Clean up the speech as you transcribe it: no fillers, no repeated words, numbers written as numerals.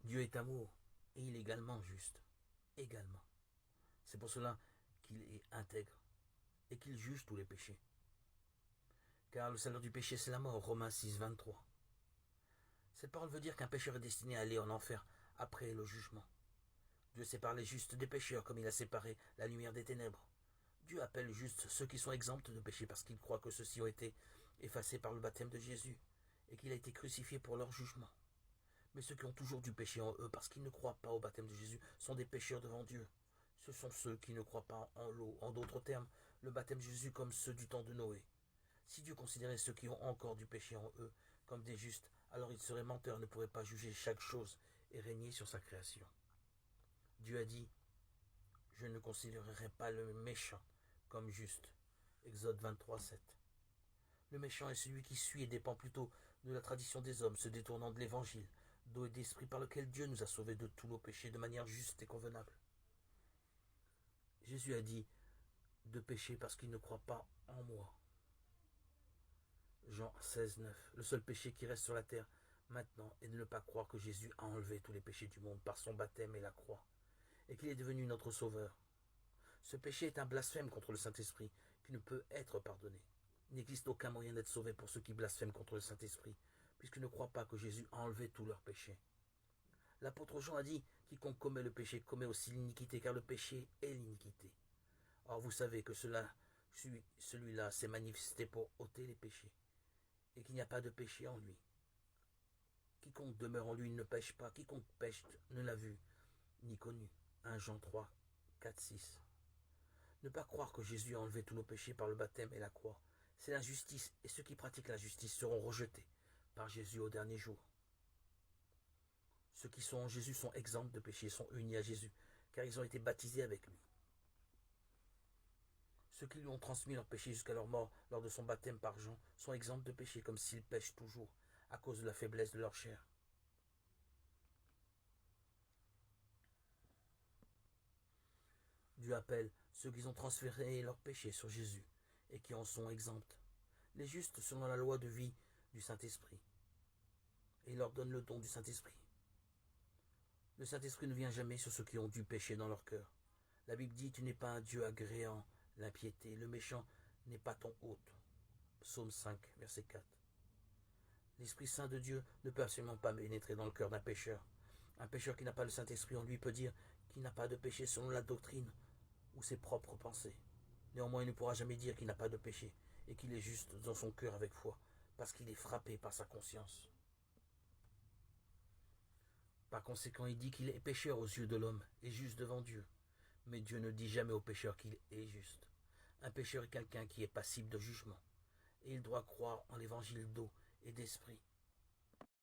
Dieu est amour et il est également juste. Également. C'est pour cela qu'il est intègre et qu'il juge tous les péchés. Car le salaire du péché, c'est la mort. Romains 6, 23. Cette parole veut dire qu'un pécheur est destiné à aller en enfer après le jugement. Dieu sépare les justes des pécheurs comme il a séparé la lumière des ténèbres. Dieu appelle justes ceux qui sont exempts de péché parce qu'ils croient que ceux-ci ont été effacés par le baptême de Jésus et qu'il a été crucifié pour leur jugement. Mais ceux qui ont toujours du péché en eux parce qu'ils ne croient pas au baptême de Jésus sont des pécheurs devant Dieu. Ce sont ceux qui ne croient pas en l'eau, en d'autres termes, le baptême de Jésus comme ceux du temps de Noé. Si Dieu considérait ceux qui ont encore du péché en eux comme des justes, alors il serait menteur, ne pourrait pas juger chaque chose et régner sur sa création. Dieu a dit, je ne considérerai pas le méchant comme juste. Exode 23, 7. Le méchant est celui qui suit et dépend plutôt de la tradition des hommes, se détournant de l'évangile, d'eau et d'esprit par lequel Dieu nous a sauvés de tous nos péchés de manière juste et convenable. Jésus a dit de pécher parce qu'il ne croit pas en moi. Jean 16, 9. Le seul péché qui reste sur la terre maintenant est de ne pas croire que Jésus a enlevé tous les péchés du monde par son baptême et la croix, et qu'il est devenu notre sauveur. Ce péché est un blasphème contre le Saint-Esprit qui ne peut être pardonné. Il n'existe aucun moyen d'être sauvé pour ceux qui blasphèment contre le Saint-Esprit, puisqu'ils ne croient pas que Jésus a enlevé tous leurs péchés. L'apôtre Jean a dit, quiconque commet le péché commet aussi l'iniquité, car le péché est l'iniquité. Or vous savez que celui-là s'est manifesté pour ôter les péchés, et qu'il n'y a pas de péché en lui. Quiconque demeure en lui ne pêche pas, quiconque pêche ne l'a vu, ni connu. 1 Jean 3, 4, 6. Ne pas croire que Jésus a enlevé tous nos péchés par le baptême et la croix, c'est l'injustice, et ceux qui pratiquent l'injustice seront rejetés par Jésus au dernier jour. Ceux qui sont en Jésus sont exempts de péché, sont unis à Jésus, car ils ont été baptisés avec lui. Ceux qui lui ont transmis leurs péchés jusqu'à leur mort lors de son baptême par Jean sont exempts de péché, comme s'ils pêchent toujours, à cause de la faiblesse de leur chair. Dieu appelle ceux qui ont transféré leurs péchés sur Jésus et qui en sont exempts. Les justes selon la loi de vie du Saint-Esprit. Et il leur donne le don du Saint-Esprit. Le Saint-Esprit ne vient jamais sur ceux qui ont du péché dans leur cœur. La Bible dit, tu n'es pas un Dieu agréant l'impiété, le méchant n'est pas ton hôte. Psaume 5, verset 4. L'Esprit Saint de Dieu ne peut absolument pas pénétrer dans le cœur d'un pécheur. Un pécheur qui n'a pas le Saint-Esprit en lui peut dire qu'il n'a pas de péché selon la doctrine ou ses propres pensées. Néanmoins, il ne pourra jamais dire qu'il n'a pas de péché et qu'il est juste dans son cœur avec foi, parce qu'il est frappé par sa conscience. Par conséquent, il dit qu'il est pécheur aux yeux de l'homme et juste devant Dieu. Mais Dieu ne dit jamais au pécheur qu'il est juste. Un pécheur est quelqu'un qui est passible de jugement, et il doit croire en l'évangile d'eau et d'esprit,